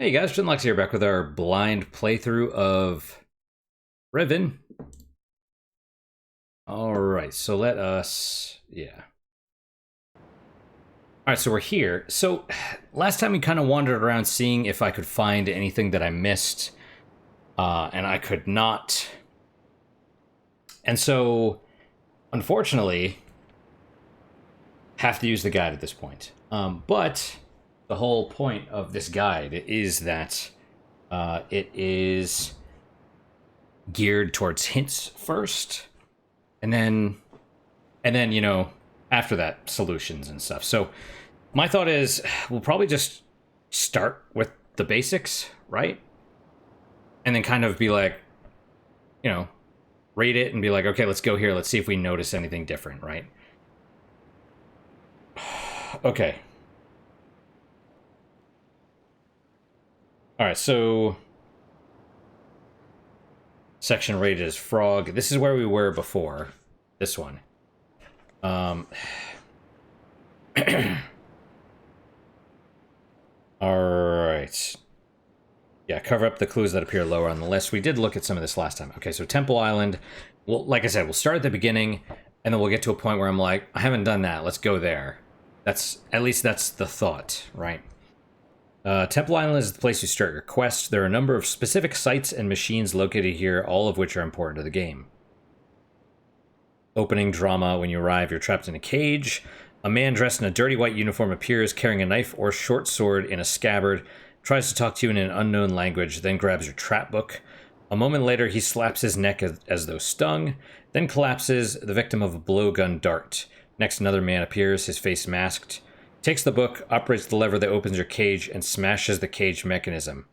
Hey guys, Finlox here, back with our blind playthrough of Riven. Alright, so let us... yeah. Alright, so we're here. So, last time we kind of wandered around seeing if I could find anything that I missed. And I could not. And so, unfortunately, have to use the guide at this point. But the whole point of this guide is that it is geared towards hints first, and then you know, after that, solutions and stuff. So my thought is we'll probably just start with the basics, right? And then kind of be like, you know, rate it and be like, okay, let's go here, let's see if we notice anything different, right? Okay. All right, so section rated as frog. This is where we were before. This one. Alright. Yeah, cover up the clues that appear lower on the list. We did look at some of this last time. Okay, so Temple Island. Well, like I said, we'll start at the beginning, and then we'll get to a point where I'm like, I haven't done that. Let's go there. At least that's the thought, right? Temple Island is the place you start your quest. There are a number of specific sites and machines located here, all of which are important to the game. Opening drama: when you arrive, you're trapped in a cage. A man dressed in a dirty white uniform appears, carrying a knife or short sword in a scabbard, tries to talk to you in an unknown language, then grabs your trap book. A moment later, he slaps his neck as though stung, then collapses, the victim of a blowgun dart. Next, another man appears, his face masked, takes the book, operates the lever that opens your cage, and smashes the cage mechanism.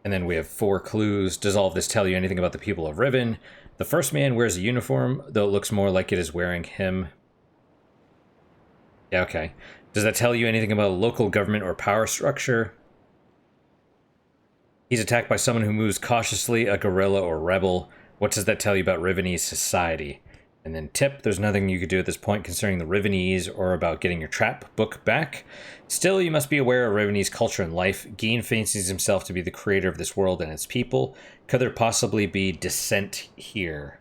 And then we have 4 clues. Does all of this tell you anything about the people of Riven? The first man wears a uniform, though it looks more like it is wearing him. Yeah, okay. Does that tell you anything about local government or power structure? He's attacked by someone who moves cautiously, a guerrilla or rebel. What does that tell you about Rivenese society? And then tip: there's nothing you could do at this point concerning the Rivenese or about getting your trap book back. Still, you must be aware of Rivenese culture and life. Geen fancies himself to be the creator of this world and its people. Could there possibly be dissent here?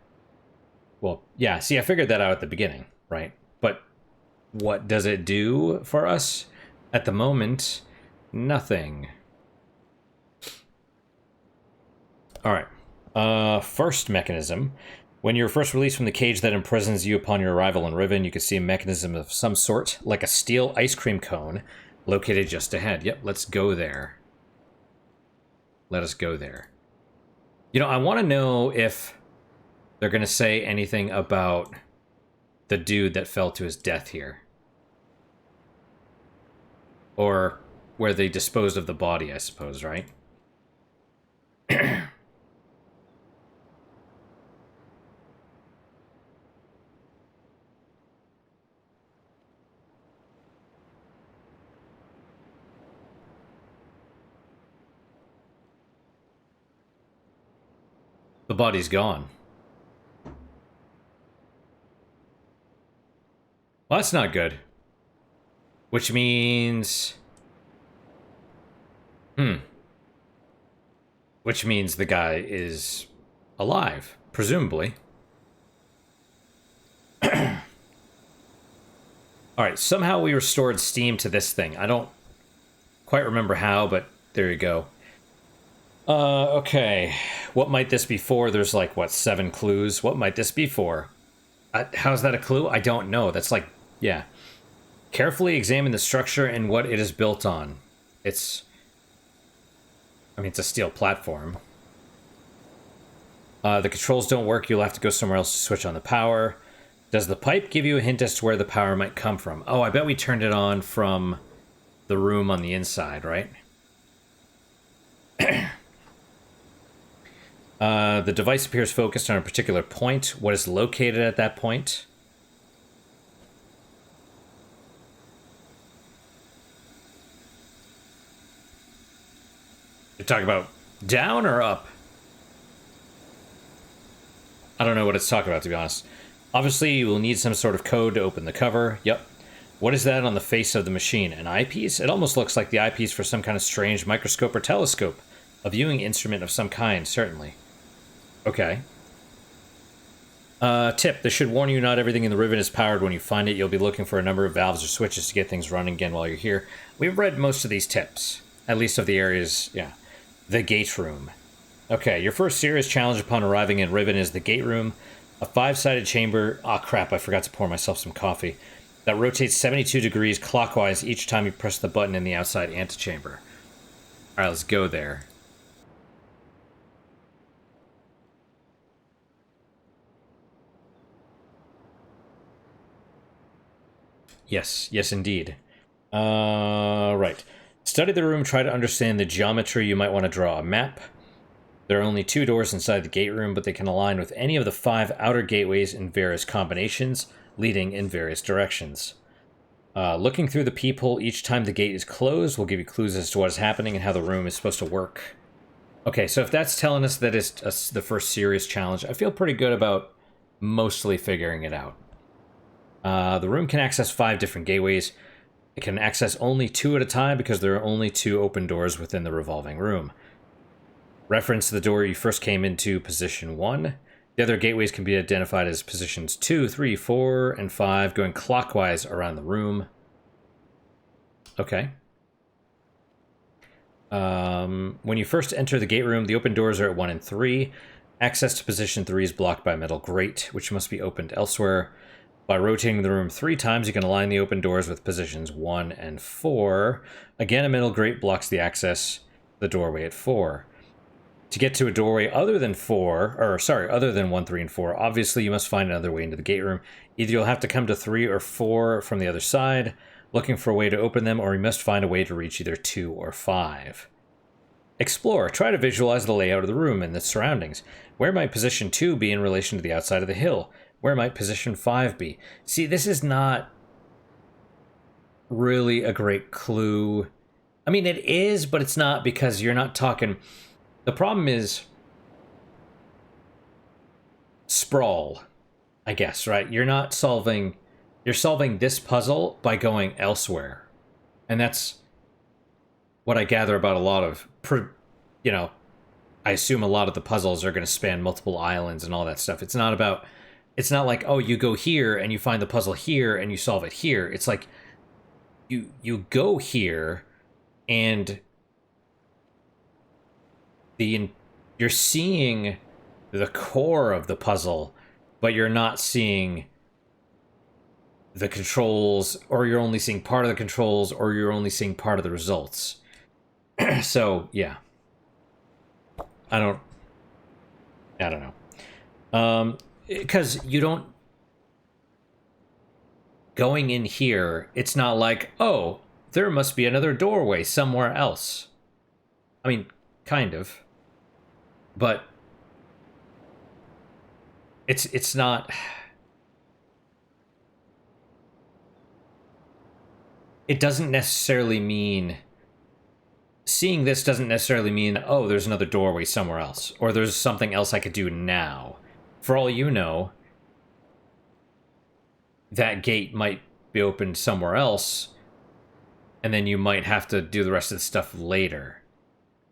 Well, yeah, see, I figured that out at the beginning, right? But what does it do for us? At the moment, nothing. Alright. First mechanism. When you're first released from the cage that imprisons you upon your arrival in Riven, you can see a mechanism of some sort, like a steel ice cream cone, located just ahead. Yep, let's go there. Let us go there. You know, I want to know if they're going to say anything about the dude that fell to his death here. Or where they disposed of the body, I suppose, right? The body's gone. Well, that's not good. Which means... Which means the guy is alive, presumably. Alright, somehow we restored steam to this thing. I don't quite remember how, but there you go. Okay. What might this be for? There's like, what, 7 clues? What might this be for? How's that a clue? I don't know. That's like, yeah. Carefully examine the structure and what it is built on. It's a steel platform. The controls don't work. You'll have to go somewhere else to switch on the power. Does the pipe give you a hint as to where the power might come from? Oh, I bet we turned it on from the room on the inside, right? The device appears focused on a particular point. What is located at that point? You're talking about down or up? I don't know what it's talking about, to be honest. Obviously, you will need some sort of code to open the cover. Yep. What is that on the face of the machine? An eyepiece? It almost looks like the eyepiece for some kind of strange microscope or telescope. A viewing instrument of some kind, certainly. Okay. Tip, this should warn you not everything in the Riven is powered. When you find it, you'll be looking for a number of valves or switches to get things running again while you're here. We've read most of these tips. At least of the areas, yeah. The gate room. Okay, your first serious challenge upon arriving in Riven is the gate room. A 5-sided chamber. Ah, crap, I forgot to pour myself some coffee. That rotates 72 degrees clockwise each time you press the button in the outside antechamber. Alright, let's go there. Yes, yes indeed. Right. Study the room, try to understand the geometry. You might want to draw a map. There are only 2 doors inside the gate room, but they can align with any of the 5 outer gateways in various combinations, leading in various directions. Looking through the peephole each time the gate is closed will give you clues as to what is happening and how the room is supposed to work. Okay, so if that's telling us that it's the first serious challenge, I feel pretty good about mostly figuring it out. The room can access 5 different gateways. It can access only 2 at a time because there are only 2 open doors within the revolving room. Reference the door you first came into, position 1. The other gateways can be identified as positions 2, 3, 4, and 5, going clockwise around the room. Okay. When you first enter the gate room, the open doors are at 1 and 3. Access to position 3 is blocked by a metal grate, which must be opened elsewhere. By rotating the room 3 times, you can align the open doors with positions 1 and 4. Again, a metal grate blocks the access to the doorway at 4. To get to a doorway other than 1, 3, and 4, obviously you must find another way into the gate room. Either you'll have to come to 3 or 4 from the other side, looking for a way to open them, or you must find a way to reach either 2 or 5. Explore. Try to visualize the layout of the room and the surroundings. Where might position 2 be in relation to the outside of the hill? Where might position 5 be? See, this is not really a great clue. I mean, it is, but it's not, because you're not talking... The problem is sprawl, I guess, right? You're not solving... You're solving this puzzle by going elsewhere. And that's what I gather about a lot of... You know, I assume a lot of the puzzles are going to span multiple islands and all that stuff. It's not about... It's not like, oh, you go here and you find the puzzle here and you solve it here. It's like you go here and you're seeing the core of the puzzle, but you're not seeing the controls, or you're only seeing part of the controls, or you're only seeing part of the results. So, yeah. I don't know. Because you don't... Going in here, it's not like, oh, there must be another doorway somewhere else. I mean, kind of. But... It's not... It doesn't necessarily mean... Seeing this doesn't necessarily mean, oh, there's another doorway somewhere else. Or there's something else I could do now. For all you know, that gate might be opened somewhere else, and then you might have to do the rest of the stuff later.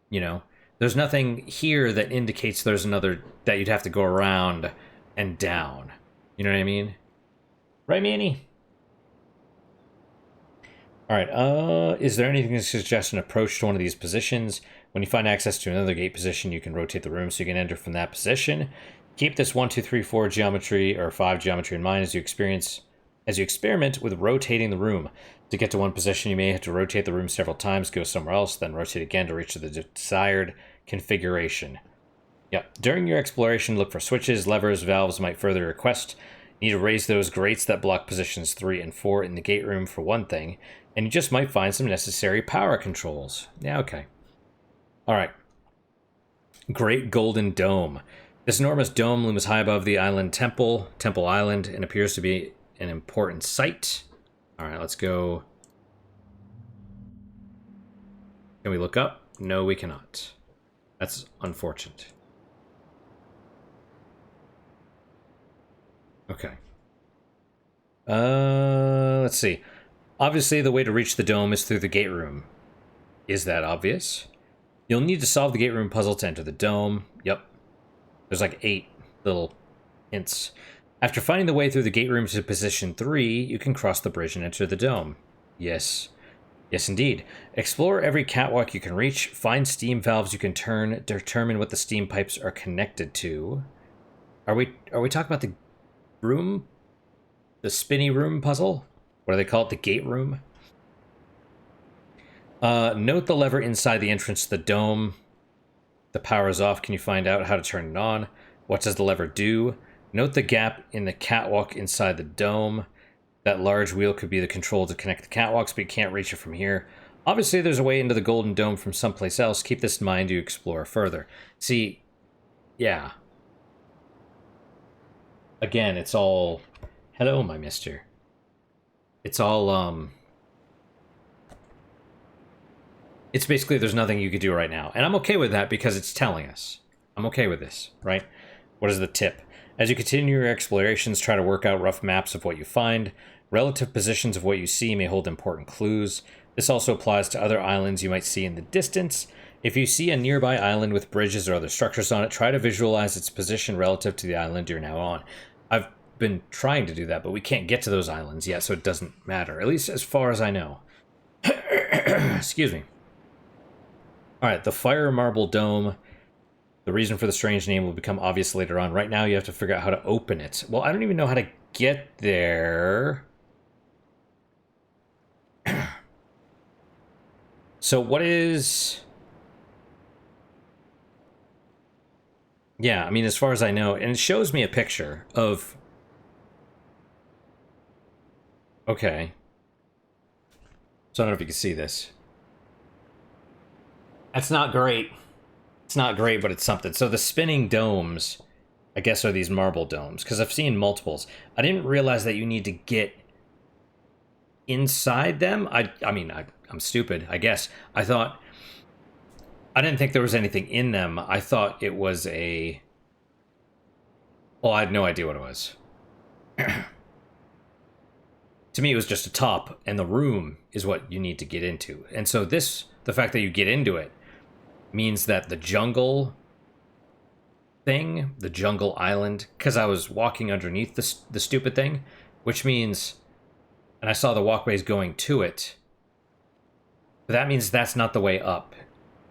You know? There's nothing here that indicates there's another, that you'd have to go around and down. You know what I mean? Right, Manny? Alright, is there anything that suggests an approach to one of these positions? When you find access to another gate position, you can rotate the room so you can enter from that position. Keep this 1, 2, 3, 4 geometry, or 5 geometry in mind as you experiment with rotating the room. To get to one position, you may have to rotate the room several times, go somewhere else, then rotate again to reach the desired configuration. Yep. During your exploration, look for switches, levers, valves might further request. You need to raise those grates that block positions 3 and 4 in the gate room for one thing, and you just might find some necessary power controls. Yeah, okay. Alright. Great Golden Dome. This enormous dome looms high above the island Temple Island, and appears to be an important site. Alright, let's go. Can we look up? No, we cannot. That's unfortunate. Okay. Let's see. Obviously, the way to reach the dome is through the gate room. Is that obvious? You'll need to solve the gate room puzzle to enter the dome. Yep. There's like 8 little hints. After finding the way through the gate room to position 3, you can cross the bridge and enter the dome. Yes. Yes, indeed. Explore every catwalk you can reach. Find steam valves you can turn. Determine what the steam pipes are connected to. Are we talking about the room? The spinny room puzzle? What do they call it? The gate room? Note the lever inside the entrance to the dome. The power is off. Can you find out how to turn it on? What does the lever do? Note the gap in the catwalk inside the dome. That large wheel could be the control to connect the catwalks, but you can't reach it from here. Obviously, there's a way into the Golden Dome from someplace else. Keep this in mind to explore further. See, yeah. Again, it's all... Hello, my mister. It's all, It's basically there's nothing you could do right now. And I'm okay with that because it's telling us. I'm okay with this, right? What is the tip? As you continue your explorations, try to work out rough maps of what you find. Relative positions of what you see may hold important clues. This also applies to other islands you might see in the distance. If you see a nearby island with bridges or other structures on it, try to visualize its position relative to the island you're now on. I've been trying to do that, but we can't get to those islands yet, so it doesn't matter, at least as far as I know. Excuse me. Alright, the Fire Marble Dome. The reason for the strange name will become obvious later on. Right now, you have to figure out how to open it. Well, I don't even know how to get there. So what is... Yeah, I mean, as far as I know, and it shows me a picture of... Okay. So I don't know if you can see this. That's not great. It's not great, but it's something. So the spinning domes, I guess, are these marble domes, because I've seen multiples. I didn't realize that you need to get inside them. I mean, I'm stupid, I guess. I didn't think there was anything in them. I thought it was a... Well, I had no idea what it was. To me, it was just a top, and the room is what you need to get into. And so this, the fact that you get into it, means that the jungle thing, the jungle island, because I was walking underneath the stupid thing, which means, and I saw the walkways going to it, but that means that's not the way up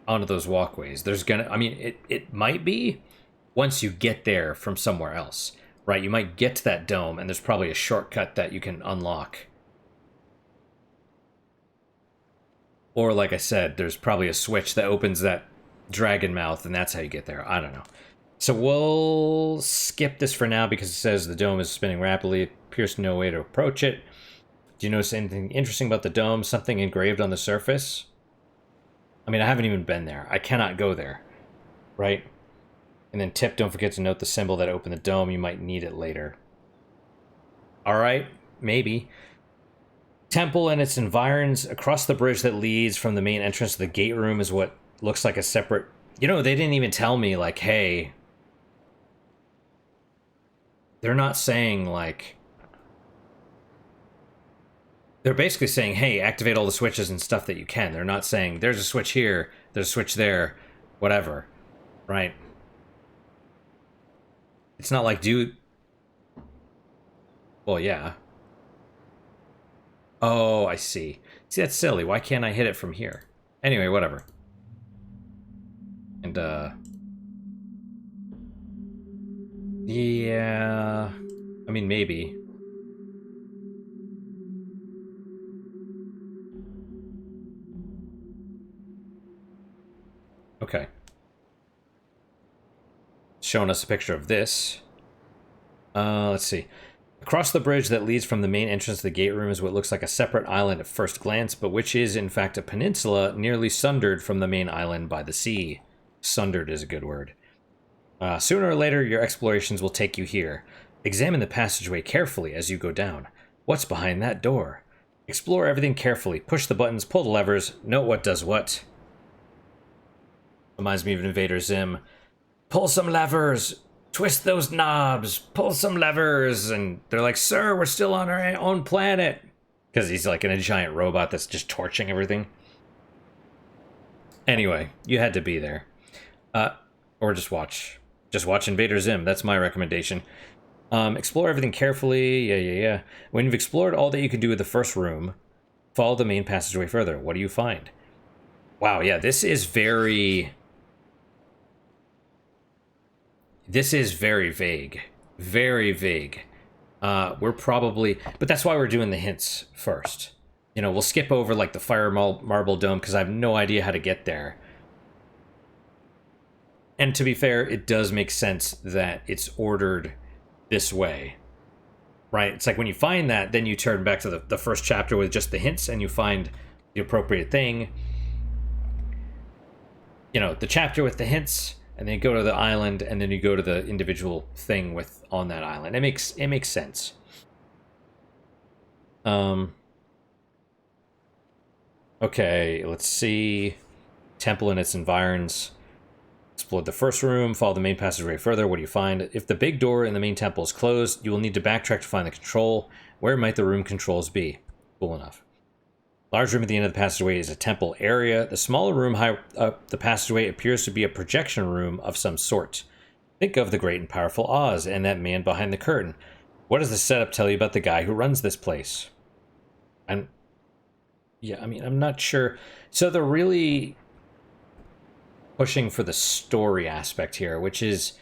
onto those walkways. There's gonna, I mean, it might be once you get there from somewhere else, right? You might get to that dome, and there's probably a shortcut that you can unlock. Or, like I said, there's probably a switch that opens that dragon mouth, and that's how you get there. I don't know. So we'll skip this for now because it says the dome is spinning rapidly. It appears to no way to approach it. Do you notice anything interesting about the dome? Something engraved on the surface? I mean, I haven't even been there. I cannot go there, right? And then tip, don't forget to note the symbol that opened the dome. You might need it later. All right, maybe. Temple and its environs. Across the bridge that leads from the main entrance to the gate room is what looks like a separate... You know, they didn't even tell me, like, hey... They're not saying, like... They're basically saying, hey, activate all the switches and stuff that you can. They're not saying, there's a switch here, there's a switch there, whatever. Right? It's not like, dude... Well, yeah. Oh, I see. See, that's silly. Why can't I hit it from here? Anyway, whatever. And, yeah... I mean, maybe. Okay. Showing us a picture of this. Let's see. Across the bridge that leads from the main entrance to the gate room is what looks like a separate island at first glance, but which is, in fact, a peninsula nearly sundered from the main island by the sea. Sundered is a good word. Sooner or later, your explorations will take you here. Examine the passageway carefully as you go down. What's behind that door? Explore everything carefully. Push the buttons, pull the levers, note what does what. Reminds me of Invader Zim. Pull some levers! Twist those knobs! Pull some levers! And they're like, sir, we're still on our own planet! Because he's like in a giant robot that's just torching everything. Anyway, you had to be there. Or just watch. Just watch Invader Zim. That's my recommendation. Explore everything carefully. Yeah. When you've explored all that you can do with the first room, follow the main passageway further. What do you find? Wow, yeah, this is very vague. Very vague. We're probably... But that's why we're doing the hints first. You know, we'll skip over, like, the Fire Marble Dome, because I have no idea how to get there. And to be fair, it does make sense that it's ordered this way. Right? It's like when you find that, then you turn back to the first chapter with just the hints, and you find the appropriate thing. You know, the chapter with the hints, and then you go to the island, and then you go to the individual thing with on that island. It makes sense. Okay, let's see. Temple and its environs. Explore the first room, follow the main passageway further. What do you find? If the big door in the main temple is closed, you will need to backtrack to find the control. Where might the room controls be? Cool enough. Large room at the end of the passageway is a temple area. The smaller room high up the passageway appears to be a projection room of some sort. Think of the great and powerful Oz and that man behind the curtain. What does the setup tell you about the guy who runs this place? I'm not sure. So they're really pushing for the story aspect here, which is...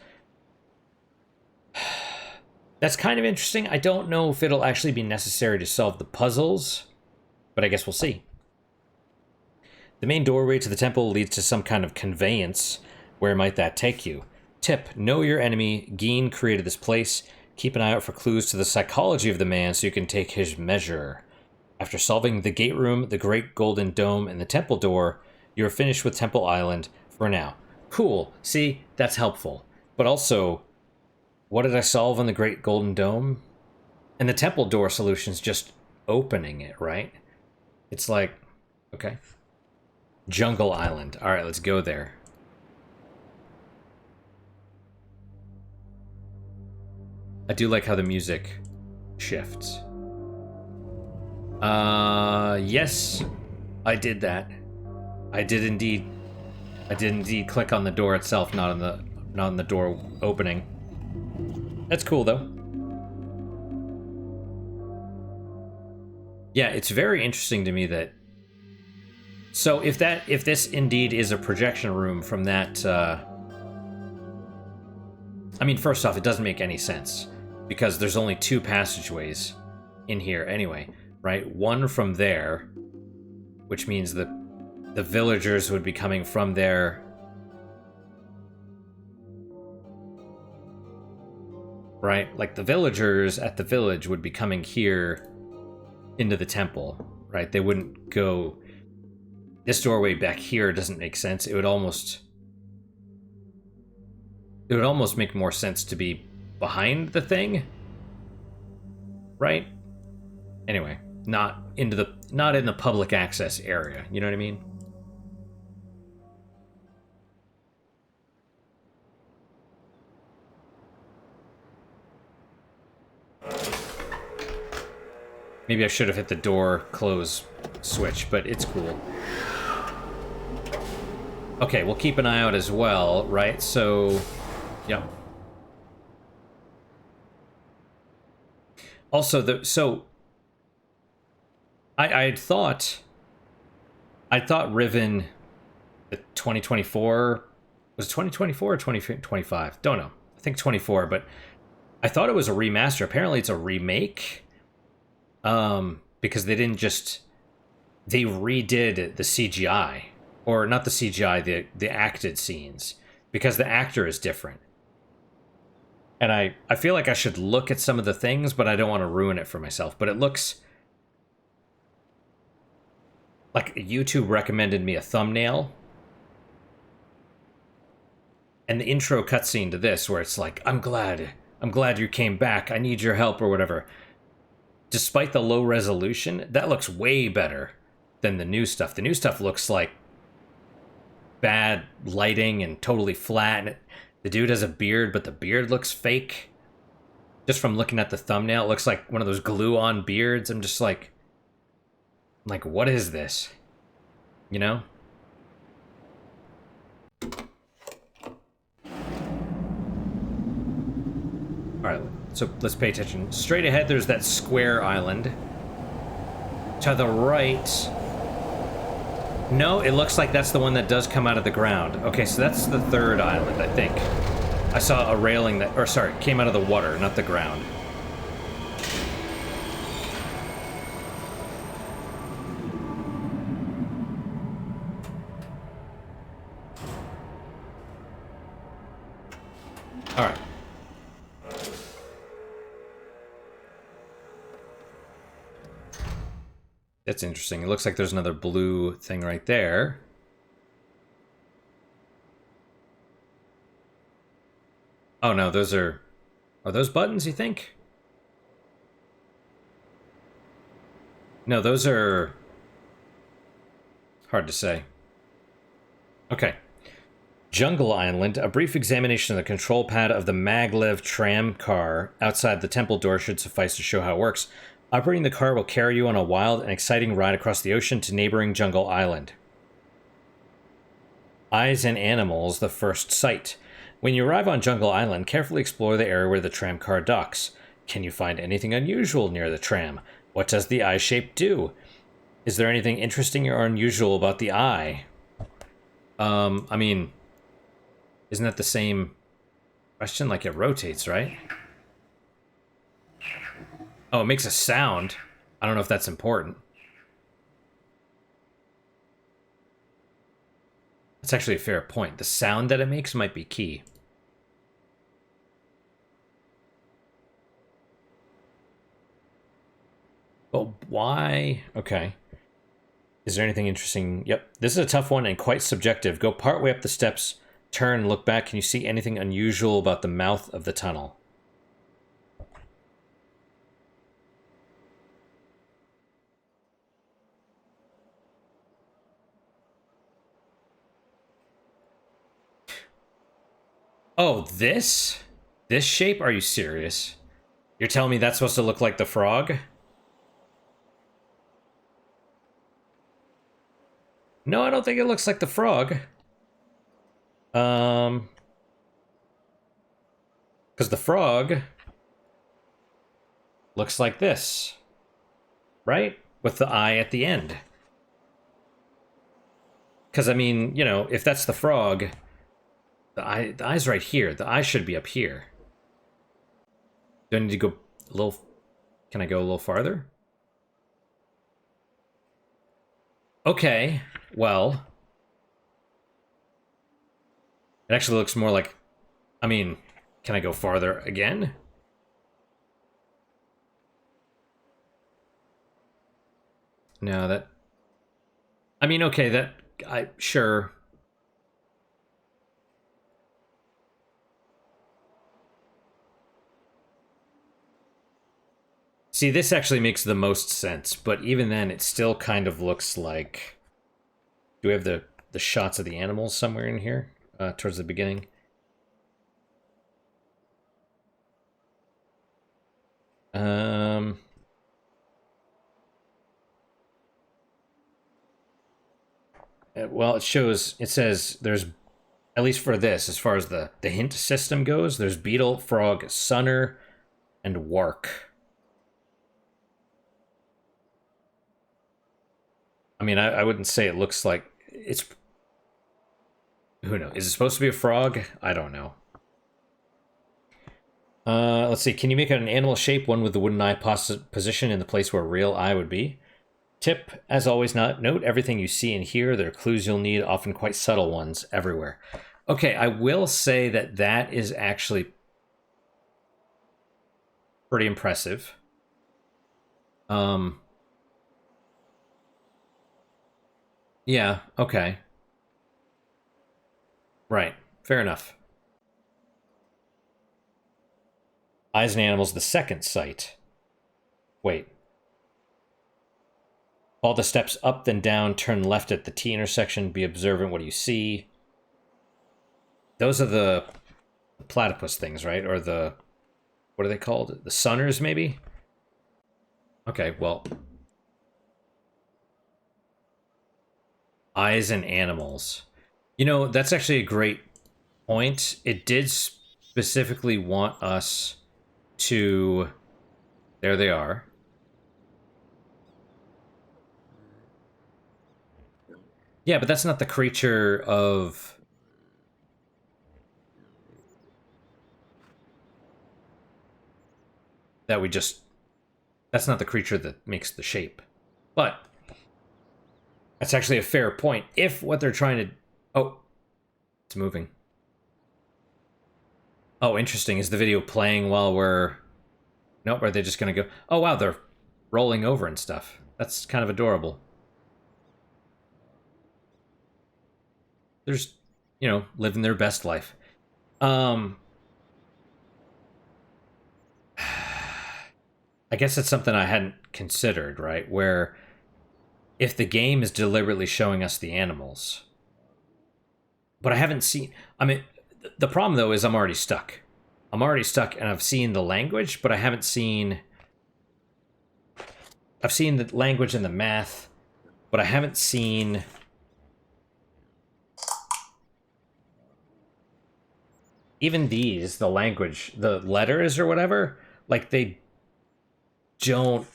That's kind of interesting. I don't know if it'll actually be necessary to solve the puzzles, but I guess we'll see. The main doorway to the temple leads to some kind of conveyance. Where might that take you? Tip, know your enemy. Geen created this place. Keep an eye out for clues to the psychology of the man so you can take his measure. After solving the gate room, the great golden dome, and the temple door, you're finished with Temple Island for now. Cool. See, that's helpful. But also, what did I solve on the great golden dome? And the temple door solution's just opening it, right? It's like, okay. Jungle Island. All right, let's go there. I do like how the music shifts. Yes, I did that. I did indeed click on the door itself, not on the door opening. That's cool though. Yeah, it's very interesting to me that... So if this indeed is a projection room from that, I mean, first off, it doesn't make any sense because there's only two passageways in here anyway, right? One from there, which means that the villagers would be coming from there. Right? Like the villagers at the village would be coming here into the temple, right? They wouldn't go... This doorway back here doesn't make sense. It would almost make more sense to be behind the thing, right? Anyway, not in the public access area. You know what I mean? Maybe I should have hit the door close switch, but it's cool. Okay, we'll keep an eye out as well, right? So, yeah. Also, I thought Riven, the 2024, was it 2024 or 2025? Don't know. I think 24, but I thought it was a remaster. Apparently, it's a remake. Because they redid the CGI, or not the CGI, the acted scenes, because the actor is different. And I feel like I should look at some of the things, but I don't want to ruin it for myself. But it looks like YouTube recommended me a thumbnail. And the intro cutscene to this, where it's like, I'm glad you came back. I need your help or whatever. Despite the low resolution, that looks way better than the new stuff. The new stuff looks like bad lighting and totally flat. The dude has a beard, but the beard looks fake. Just from looking at the thumbnail, it looks like one of those glue-on beards. I'm just like, Like, what is this? You know? Alright, so let's pay attention. Straight ahead, there's that square island. To the right... No, it looks like that's the one that does come out of the ground. Okay, so that's the third island, I think. I saw a railing that... Or, sorry, came out of the water, not the ground. Alright. That's interesting. It looks like there's another blue thing right there. Oh no, those are... Are those buttons, you think? No, those are... Hard to say. Okay. Jungle Island. A brief examination of the control pad of the maglev tram car outside the temple door should suffice to show how it works. Operating the car will carry you on a wild and exciting ride across the ocean to neighboring Jungle Island. Eyes and animals, the first sight. When you arrive on Jungle Island, carefully explore the area where the tram car docks. Can you find anything unusual near the tram? What does the eye shape do? Is there anything interesting or unusual about the eye? I mean, isn't that the same question? Like, it rotates, right? Oh, it makes a sound. I don't know if that's important. That's actually a fair point. The sound that it makes might be key. But why? Okay. Is there anything interesting? Yep. This is a tough one and quite subjective. Go partway up the steps, turn, look back. Can you see anything unusual about the mouth of the tunnel? Oh, this? This shape? Are you serious? You're telling me that's supposed to look like the frog? No, I don't think it looks like the frog. Because the frog looks like this. Right? With the eye at the end. Because, I mean, you know, if that's the frog... The eye's right here. The eye should be up here. Do I need to go a little... Can I go a little farther? Okay, well... It actually looks more like... I mean, can I go farther again? No, that... I mean, okay, that... Sure... See, this actually makes the most sense, but even then, it still kind of looks like... Do we have the shots of the animals somewhere in here? Towards the beginning? Well, it shows... It says there's... At least for this, as far as the hint system goes, there's beetle, frog, sunner, and wark. I mean, I wouldn't say it looks like it's... Who knows? Is it supposed to be a frog? I don't know. Let's see. Can you make an animal shape, one with the wooden eye position in the place where a real eye would be? Tip, as always, note everything you see and hear. There are clues you'll need, often quite subtle ones, everywhere. Okay, I will say that that is actually pretty impressive. Yeah, okay. Right, fair enough. Eyes and animals, the second sight. Wait. All the steps up, then down, turn left at the T intersection, be observant, what do you see? Those are the platypus things, right? Or the... What are they called? The sunners, maybe? Okay, well... Eyes and animals. You know, that's actually a great point. It did specifically want us to... There they are. Yeah, but that's not the creature of... that we just... That's not the creature that makes the shape. But that's actually a fair point. If what they're trying to... Oh, it's moving. Oh, interesting. Is the video playing while we're... Nope, are they just going to go... Oh, wow, they're rolling over and stuff. That's kind of adorable. They're just, you know, living their best life. I guess it's something I hadn't considered, right? Where if the game is deliberately showing us the animals, but I haven't seen... I mean, the problem, though, is I'm already stuck. I'm already stuck, and I've seen the language, but I haven't seen... I've seen the language and the math, but I haven't seen... Even these, the language, the letters or whatever, like, they don't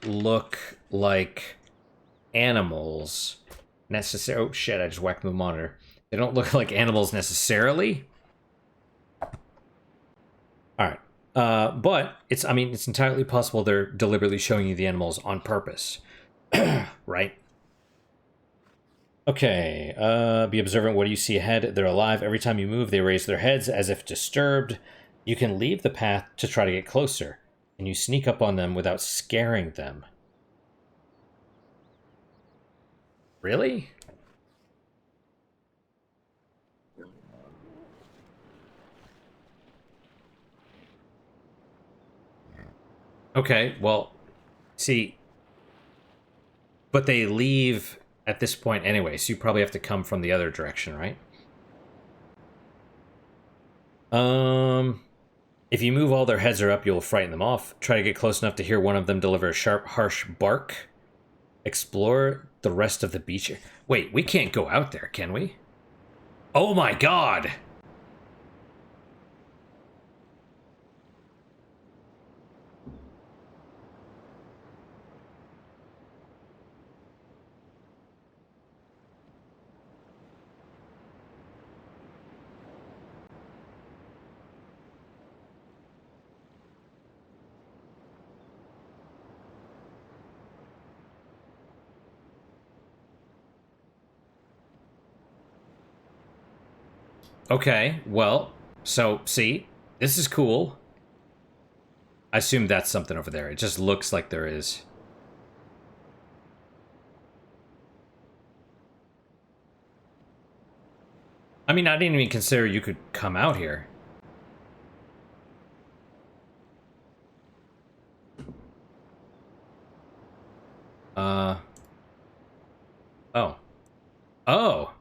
look like animals necessarily. Oh, shit, I just whacked the monitor. They don't look like animals necessarily. Alright. But it's, I mean, it's entirely possible they're deliberately showing you the animals on purpose. Right? Okay. Be observant. What do you see ahead? They're alive. Every time you move, they raise their heads as if disturbed. You can leave the path to try to get closer, and you sneak up on them without scaring them. Really? Okay, well, see, but they leave at this point anyway, so you probably have to come from the other direction, right? If you move while their heads are up, you'll frighten them off. Try to get close enough to hear one of them deliver a sharp, harsh bark. Explore the rest of the beach. Wait, we can't go out there, can we? Oh my god! Okay, well, so, see, this is cool. I assume that's something over there. It just looks like there is. I mean, I didn't even consider you could come out here. Oh. Oh!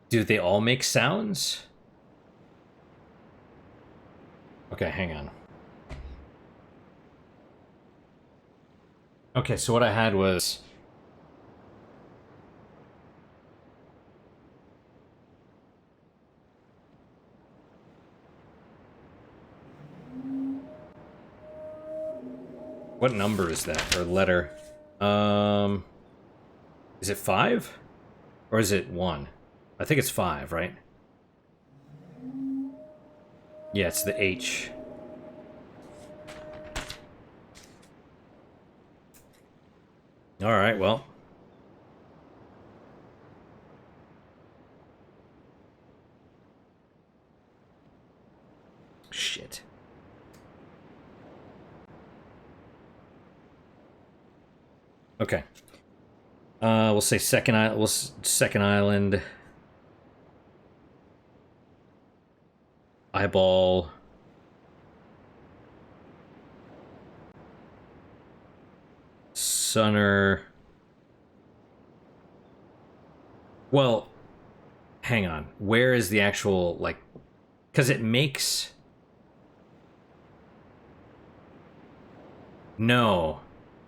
Do they all make sounds? Okay, hang on. Okay, so what I had was... What number is that? Or letter? Is it 5? Or is it 1? I think it's 5, right? Yeah, it's the H. Alright, well. Shit. Okay. We'll say second island. Second island. Eyeball. Sunner. Well, hang on. Where is the actual, like... Because it makes... No.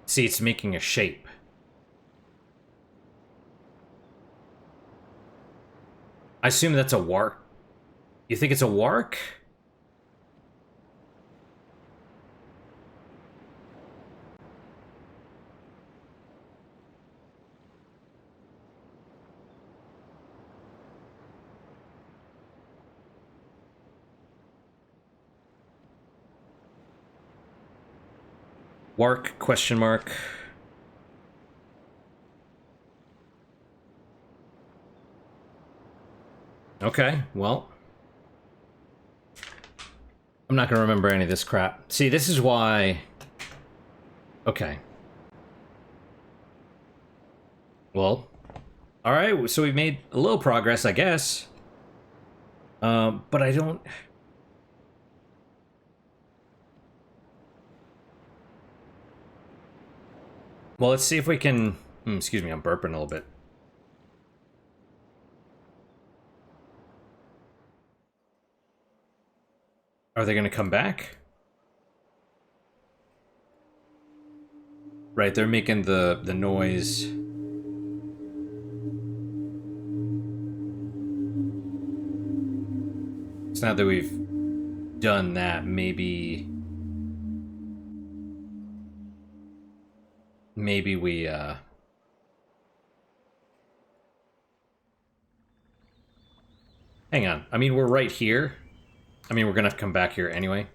See, it's making a shape. I assume that's a wark. You think it's a wark? Wark, question mark. Okay, well. I'm not going to remember any of this crap. See, this is why... Okay. Well. Alright, so we've made a little progress, I guess. But I don't... Well, let's see if we can... excuse me, I'm burping a little bit. Are they going to come back? Right, they're making the noise. So now that we've done that, maybe we, hang on. I mean, we're right here. I mean, we're gonna have to come back here anyway.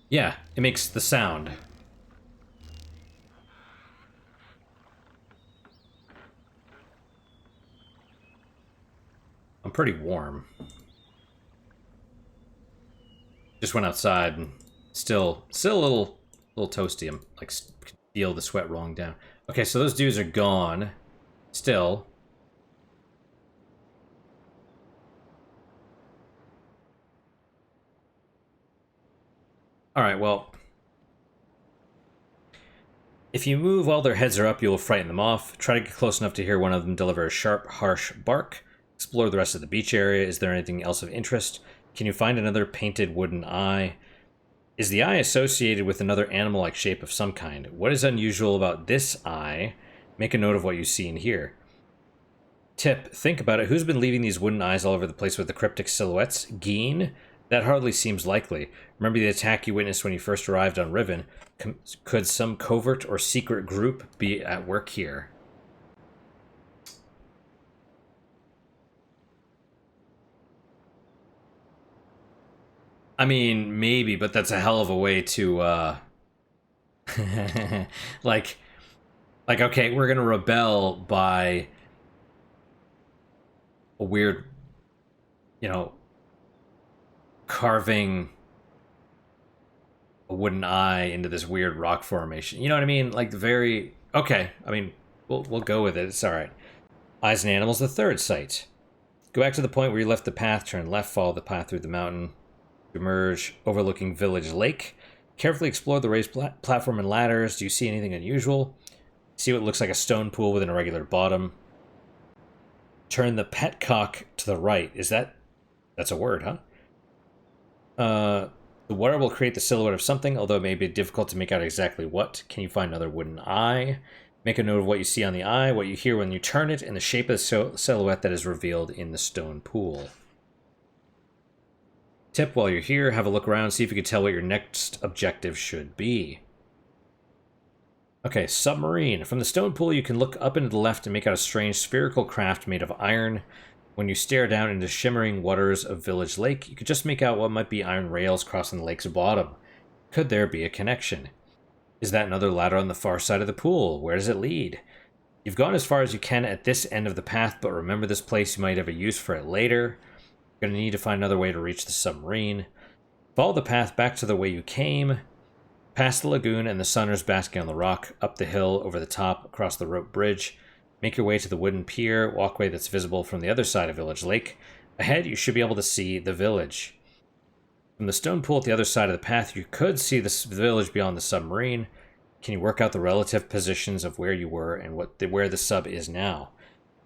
Yeah, it makes the sound. I'm pretty warm. Just went outside and still a little toasty. I'm like, feel the sweat rolling down. Okay, so those dudes are gone. Still. Alright, well. If you move while their heads are up, you will frighten them off. Try to get close enough to hear one of them deliver a sharp, harsh bark. Explore the rest of the beach area. Is there anything else of interest? Can you find another painted wooden eye? Is the eye associated with another animal-like shape of some kind? What is unusual about this eye? Make a note of what you see and hear. Tip, think about it. Who's been leaving these wooden eyes all over the place with the cryptic silhouettes? Geen? That hardly seems likely. Remember the attack you witnessed when you first arrived on Riven? Could some covert or secret group be at work here? I mean, maybe, but that's a hell of a way to, like, okay, we're gonna rebel by a weird, carving a wooden eye into this weird rock formation. You know what I mean? Like, the very... Okay, I mean, we'll go with it. It's alright. Eyes and animals, the third site. Go back to the point where you left the path, turn left, follow the path through the mountain. Emerge, overlooking Village Lake. Carefully explore the raised platform and ladders. Do you see anything unusual? See what looks like a stone pool with an irregular bottom. Turn the petcock to the right. Is that... That's a word, huh? The water will create the silhouette of something, although it may be difficult to make out exactly what. Can you find another wooden eye? Make a note of what you see on the eye, what you hear when you turn it, and the shape of the silhouette that is revealed in the stone pool. Tip, while you're here, have a look around, see if you can tell what your next objective should be. Okay, submarine. From the stone pool, you can look up and to the left and make out a strange spherical craft made of iron. When you stare down into shimmering waters of Village Lake, you could just make out what might be iron rails crossing the lake's bottom. Could there be a connection? Is that another ladder on the far side of the pool? Where does it lead? You've gone as far as you can at this end of the path, but remember this place, you might have a use for it later. You're going to need to find another way to reach the submarine. Follow the path back to the way you came, past the lagoon and the sunners basking on the rock, up the hill, over the top, across the rope bridge. Make your way to the wooden pier, walkway that's visible from the other side of Village Lake. Ahead, you should be able to see the village. From the stone pool at the other side of the path, you could see the village beyond the submarine. Can you work out the relative positions of where you were and where the sub is now?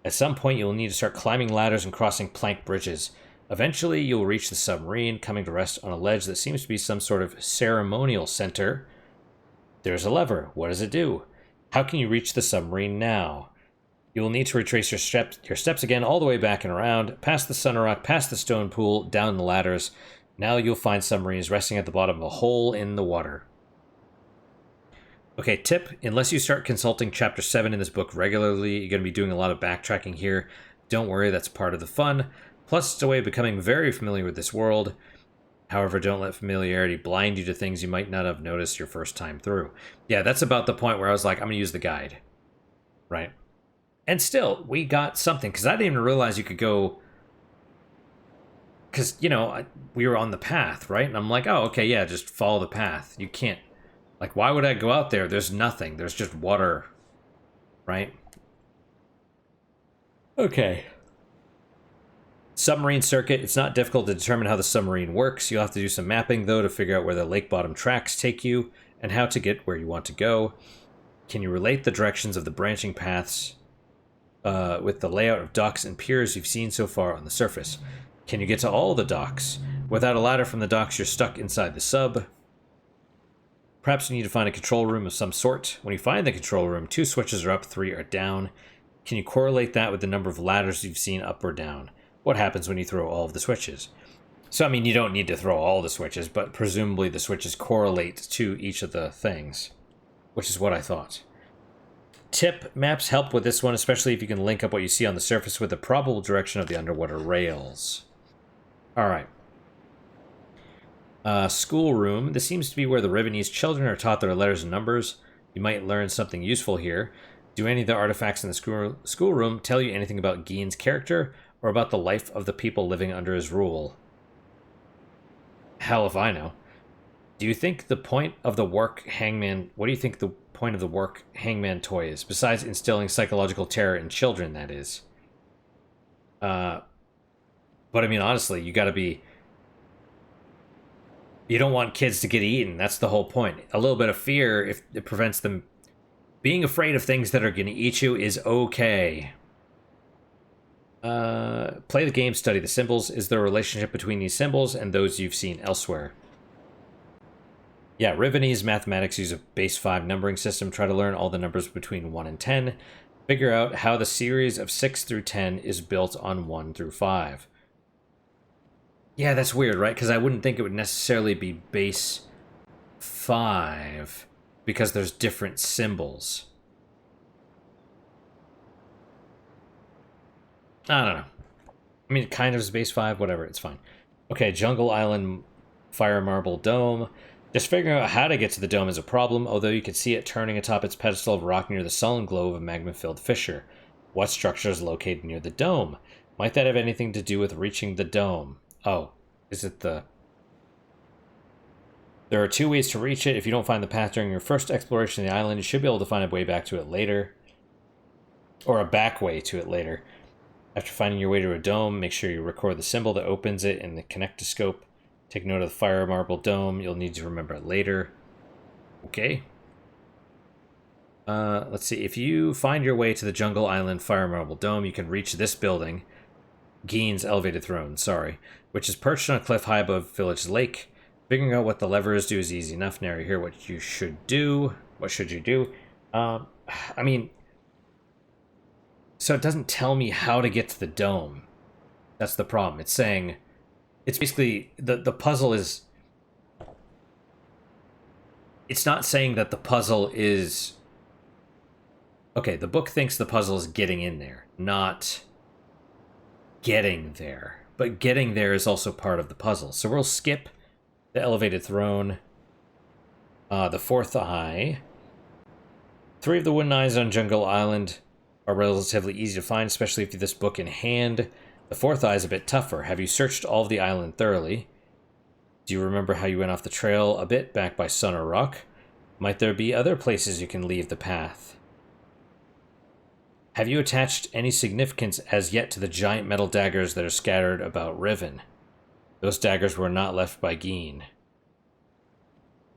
At some point, you'll need to start climbing ladders and crossing plank bridges. Eventually, you'll reach the submarine, coming to rest on a ledge that seems to be some sort of ceremonial center. There's a lever. What does it do? How can you reach the submarine now? You will need to retrace your steps again all the way back and around, past the sun rock, past the stone pool, down the ladders. Now you'll find submarines resting at the bottom of a hole in the water. Okay, tip, unless you start consulting Chapter 7 in this book regularly, you're going to be doing a lot of backtracking here. Don't worry, that's part of the fun. Plus, it's a way of becoming very familiar with this world. However, don't let familiarity blind you to things you might not have noticed your first time through. Yeah, that's about the point where I was like, I'm going to use the guide. Right? And still, we got something, because I didn't even realize you could go... Because, you know, we were on the path, right? And I'm like, oh, okay, yeah, just follow the path. You can't... Like, why would I go out there? There's nothing. There's just water. Right? Okay. Submarine circuit. It's not difficult to determine how the submarine works. You'll have to do some mapping, though, to figure out where the lake bottom tracks take you and how to get where you want to go. Can you relate the directions of the branching paths with the layout of docks and piers you've seen so far on the surface? Can you get to all the docks? Without a ladder from the docks, you're stuck inside the sub. Perhaps you need to find a control room of some sort. When you find the control room, 2 switches are up, 3 are down. Can you correlate that with the number of ladders you've seen up or down? What happens when you throw all of the switches? So, I mean, you don't need to throw all the switches, but presumably the switches correlate to each of the things, which is what I thought. Tip, maps help with this one, especially if you can link up what you see on the surface with the probable direction of the underwater rails. All right. Schoolroom. This seems to be where the Rivenese children are taught their letters and numbers. You might learn something useful here. Do any of the artifacts in the schoolroom tell you anything about Gein's character or about the life of the people living under his rule? Hell if I know. Do you think the point of the work Hangman... What do you think the point of the work Hangman toy is? Besides instilling psychological terror in children, that is. But I mean, honestly, you gotta be... You don't want kids to get eaten. That's the whole point. A little bit of fear, if it prevents them... Being afraid of things that are going to eat you is okay. Play the game, study the symbols. Is there a relationship between these symbols and those you've seen elsewhere? Yeah, Rivenese mathematics use a base 5 numbering system. Try to learn all the numbers between 1 and 10. Figure out how the series of 6 through 10 is built on 1 through 5. Yeah, that's weird, right? Because I wouldn't think it would necessarily be base 5 because there's different symbols. I don't know. I mean, it kind of is base 5, whatever, it's fine. Okay, Jungle Island Fire Marble Dome. Just figuring out how to get to the dome is a problem, although you can see it turning atop its pedestal of rock near the sullen glow of a magma-filled fissure. What structure is located near the dome? Might that have anything to do with reaching the dome? Oh, is it the... There are 2 ways to reach it. If you don't find the path during your first exploration of the island, you should be able to find a way back to it later. Or a back way to it later. After finding your way to a dome, make sure you record the symbol that opens it in the connectoscope. Take note of the fire marble dome. You'll need to remember it later. Okay. Let's see. If you find your way to the Jungle Island Fire Marble Dome, you can reach this building. Gein's elevated throne, sorry. Which is perched on a cliff high above Village Lake. Figuring out what the levers do is easy enough. Now here what you should do. What should you do? I mean... So it doesn't tell me how to get to the dome. That's the problem. It's saying... It's basically... The puzzle is... It's not saying that the puzzle is... Okay, the book thinks the puzzle is getting in there, not getting there. But getting there is also part of the puzzle. So we'll skip the elevated throne, the fourth eye. 3 of the wooden eyes on Jungle Island are relatively easy to find, especially if you have this book in hand. The 4th eye is a bit tougher. Have you searched all of the island thoroughly? Do you remember how you went off the trail a bit back by Sun or Rock? Might there be other places you can leave the path? Have you attached any significance as yet to the giant metal daggers that are scattered about Riven? Those daggers were not left by Gein.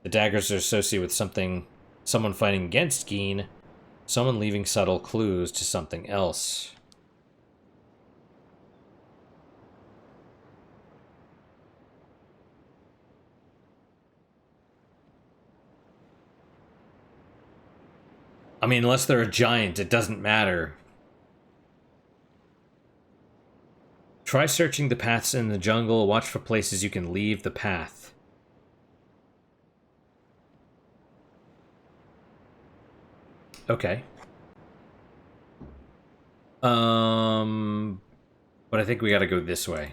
The daggers are associated with something Someone fighting against Geen. Someone leaving subtle clues to something else. I mean, unless they're a giant, it doesn't matter. Try searching the paths in the jungle. Watch for places you can leave the path. Okay. But I think we gotta go this way.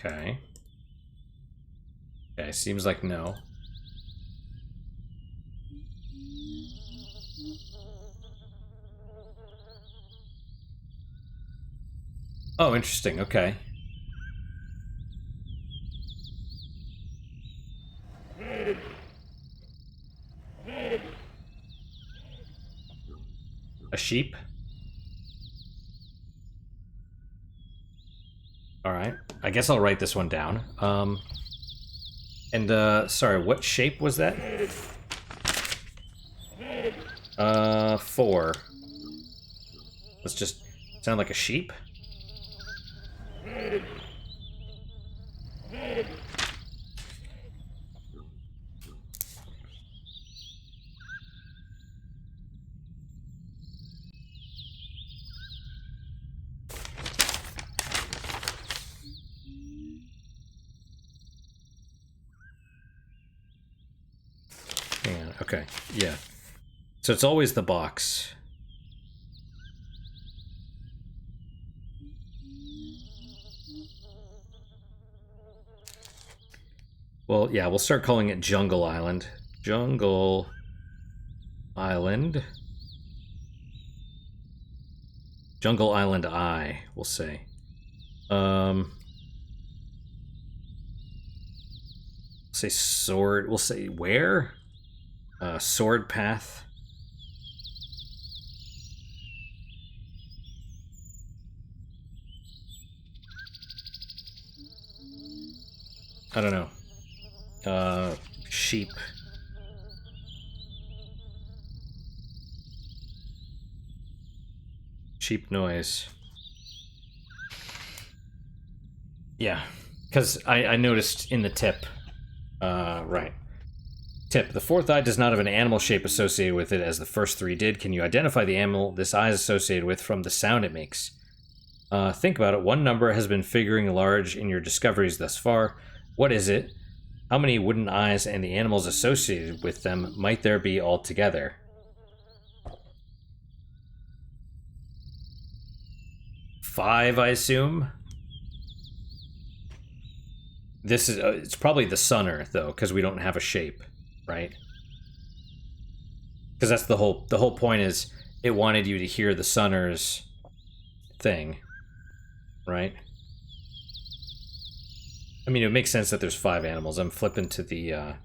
Okay. Okay, seems like no. Oh, interesting. Okay. A sheep? Alright. I guess I'll write this one down. Sorry, what shape was that? 4. Let's just sound like a sheep? Okay, yeah. So it's always the box. Well, yeah, we'll start calling it Jungle Island. Jungle Island. Jungle Island I, we'll say. Say sword, we'll say where? Sword path. I don't know. Sheep. Sheep noise. Yeah, because I noticed in the tip. Right. Tip. The fourth eye does not have an animal shape associated with it as the first 3 did. Can you identify the animal this eye is associated with from the sound it makes? Think about it. One number has been figuring large in your discoveries thus far. What is it? How many wooden eyes and the animals associated with them might there be altogether? Five, I assume? This is it's probably the Sunner though, because we don't have a shape, right? Because that's the whole point is it wanted you to hear the Sunner's thing, right? I mean, it makes sense that there's 5 animals. I'm flipping to the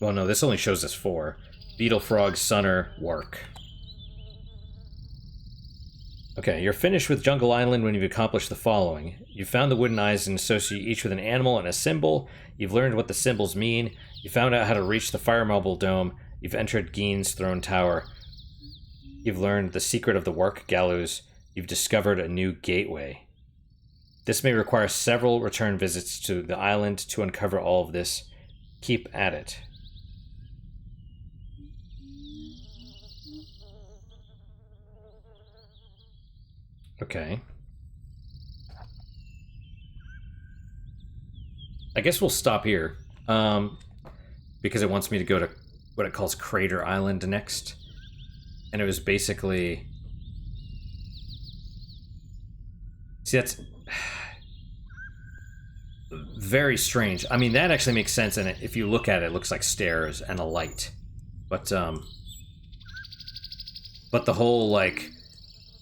well, no, this only shows us 4. Beetle, frog, Sunner, work. Okay, you're finished with Jungle Island when you've accomplished the following. You've found the wooden eyes and associate each with an animal and a symbol. You've learned what the symbols mean. You found out how to reach the Fire Marble Dome. You've entered Geen's Throne Tower. You've learned the secret of the Work Gallows. You've discovered a new gateway. This may require several return visits to the island to uncover all of this. Keep at it. Okay. I guess we'll stop here. Because it wants me to go to what it calls Crater Island next. And it was basically... See, that's... very strange. I mean, that actually makes sense, and if you look at it, it looks like stairs and a light. but the whole, like,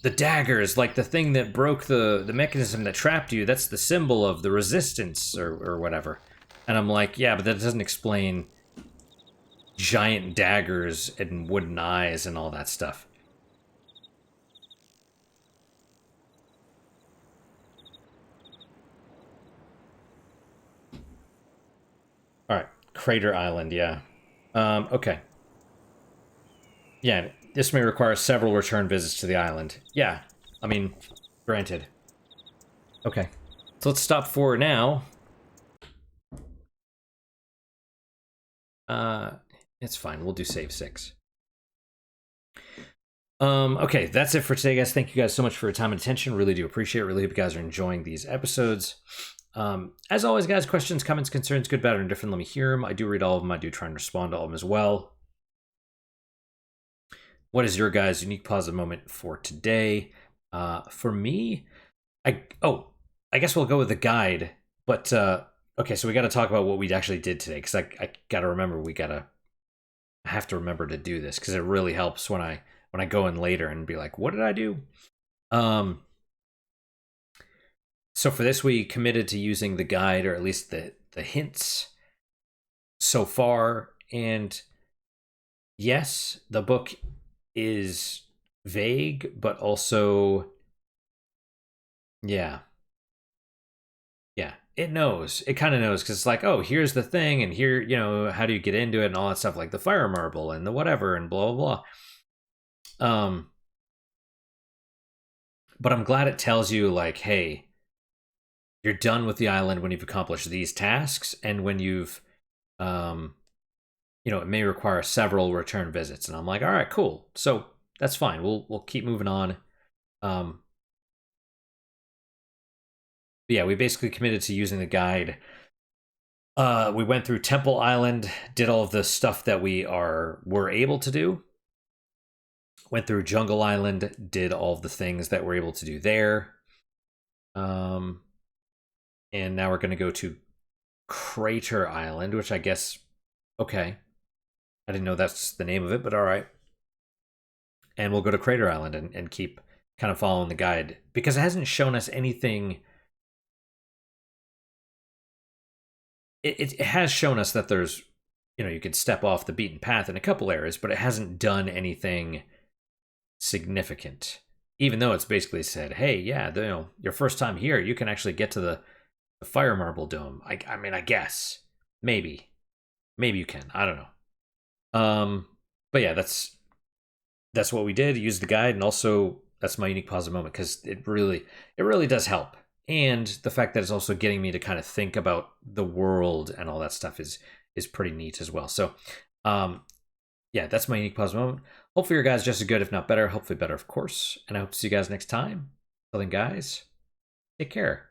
the daggers, like the thing that broke the mechanism that trapped you, that's the symbol of the resistance or whatever. And I'm like, yeah, but that doesn't explain giant daggers and wooden eyes and all that stuff. All right, Crater Island, yeah. Okay. Yeah, this may require several return visits to the island. Yeah, I mean, granted. Okay, so let's stop for now. It's fine. We'll do save 6. Okay, that's it for today, guys. Thank you guys so much for your time and attention. Really do appreciate it. Really hope you guys are enjoying these episodes. As always, guys, questions, comments, concerns, good, bad, or indifferent, let me hear them. I do read all of them. I do try and respond to all of them as well. What is your guys' unique positive moment for today? For me, I guess we'll go with the guide. But okay, so we got to talk about what we actually did today, because I got to remember I have to remember to do this, because it really helps when I go in later and be like, what did I do? So for this, we committed to using the guide, or at least the hints so far. And yes, the book is vague, but also, yeah, it knows. It kind of knows, because it's like, oh, here's the thing, and here, how do you get into it, and all that stuff, like the fire marble and the whatever, and blah blah blah. But I'm glad it tells you, like, hey, you're done with the island when you've accomplished these tasks, and when you've, it may require several return visits. And I'm like, all right, cool. So that's fine. We'll keep moving on. But yeah, we basically committed to using the guide. We went through Temple Island, did all of the stuff that were able to do. Went through Jungle Island, did all of the things that we're able to do there. And now we're going to go to Crater Island, which I guess, okay. I didn't know that's the name of it, but all right. And we'll go to Crater Island and keep kind of following the guide, because it hasn't shown us anything. It has shown us that there's, you could step off the beaten path in a couple areas, but it hasn't done anything significant. Even though it's basically said, hey, yeah, your first time here, you can actually get to the fire marble dome. I mean, I guess. Maybe you can. I don't know. But yeah, that's what we did. Use the guide, and also that's my unique positive moment, because it really does help. And the fact that it's also getting me to kind of think about the world and all that stuff is pretty neat as well. So yeah, that's my unique positive moment. Hopefully your guys just as good, if not better. Hopefully better, of course. And I hope to see you guys next time. Till then, guys, take care.